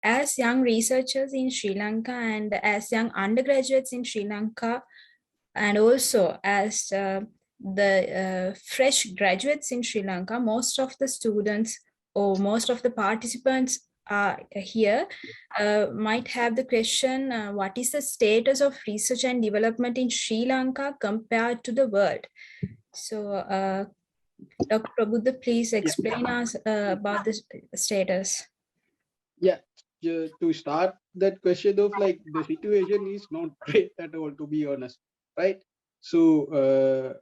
as young researchers in Sri Lanka and as young undergraduates in Sri Lanka, and also as the fresh graduates in Sri Lanka, most of the students or most of the participants here might have the question, what is the status of research and development in Sri Lanka compared to the world? So Dr. Prabuddha, please explain us about the status. Yeah, to start that question of like the situation is not great at all, to be honest, right? So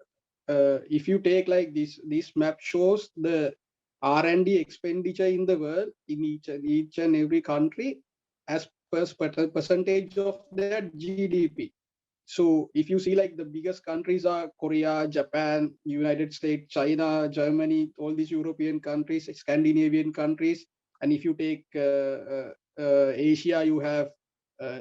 if you take like this map shows the R&D expenditure in the world in each and every country as per percentage of their GDP. So if you see like the biggest countries are Korea, Japan, United States, China, Germany, all these European countries, Scandinavian countries. And if you take Asia, you have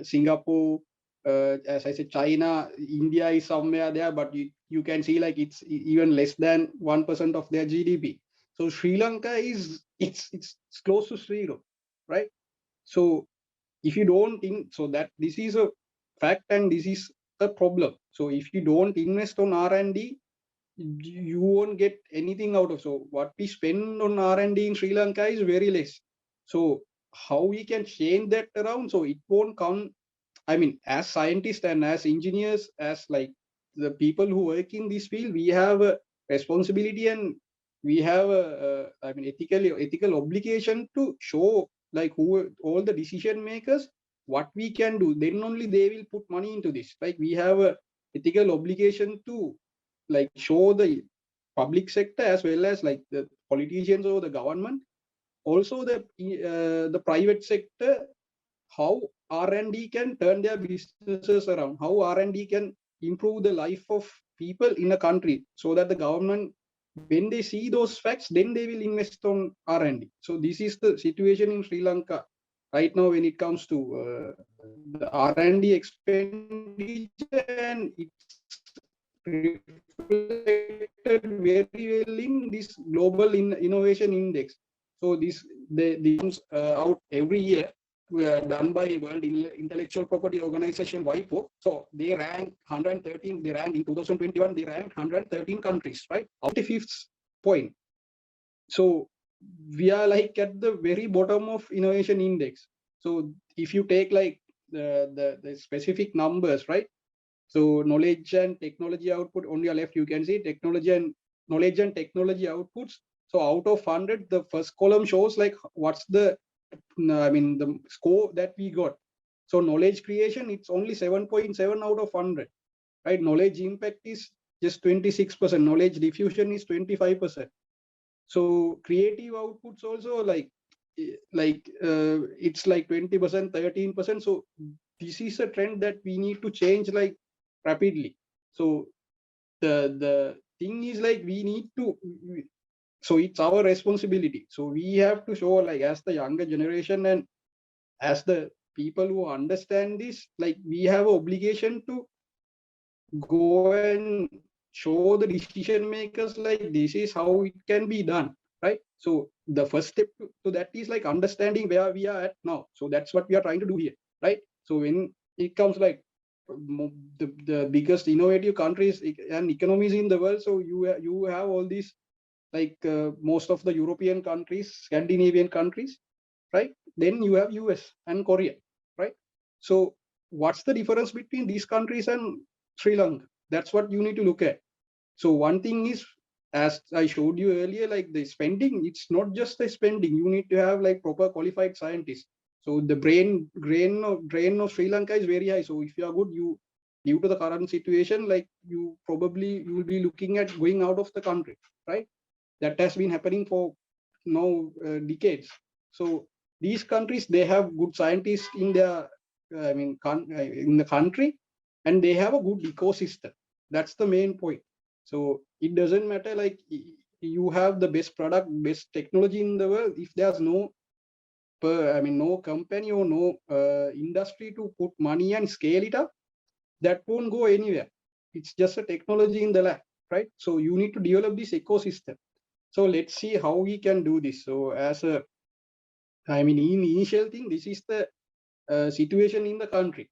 Singapore, as I said, China, India is somewhere there, but you can see like it's even less than 1% of their GDP. So Sri Lanka is it's close to zero, right? So if you don't think so, that this is a fact and this is a problem. So if you don't invest on R&D, you won't get anything out of. So what we spend on R&D in Sri Lanka is very less. So how we can change that around so it won't come. I mean, as scientists and as engineers, as like the people who work in this field, we have a responsibility and we have I mean ethical obligation to show like who all the decision makers what we can do. Then only they will put money into this. Like we have a ethical obligation to like show the public sector as well as like the politicians or the government, also the private sector, how R&D can turn their businesses around, how R&D can improve the life of people in a country, so that the government, when they see those facts, then they will invest on R&D. So this is the situation in Sri Lanka right now when it comes to the R&D expenditure, and it's reflected very well in this global innovation index. So these comes out every year, done by World Intellectual Property Organization WIPO. So they rank 113. They ranked in 2021. They ranked 113 countries, right? 85th point. So we are like at the very bottom of innovation index. So if you take like the specific numbers, right? So knowledge and technology output on your left, you can see knowledge and technology outputs. So out of 100, the first column shows like what's the, I mean, the score that we got. So knowledge creation, it's only 7.7 out of 100, right? Knowledge impact is just 26%. Knowledge diffusion is 25%. So creative outputs also like it's like 20%, 13%. So this is a trend that we need to change like rapidly. So the thing is like we need to, so it's our responsibility. So we have to show like as the younger generation and as the people who understand this, like we have an obligation to go and show the decision makers like this is how it can be done, right? So the first step to that is like understanding where we are at now. So that's what we are trying to do here, right? So when it comes like the biggest innovative countries and economies in the world, so you have all these like most of the European countries, Scandinavian countries, right? Then you have US and Korea, right? So what's the difference between these countries and Sri Lanka? That's what you need to look at. So one thing is, as I showed you earlier, like the spending, it's not just the spending. You need to have like proper qualified scientists. So the drain of Sri Lanka is very high. So if you are good, you due to the current situation, like you will be looking at going out of the country, right? That has been happening for now decades. So these countries, they have good scientists in their, I mean, in the country, and they have a good ecosystem. That's the main point. So it doesn't matter like you have the best product, best technology in the world. If there's no no company or no industry to put money and scale it up, that won't go anywhere. It's just a technology in the lab, right? So you need to develop this ecosystem. So let's see how we can do this. So as a I mean, in initial thing, this is the situation in the country,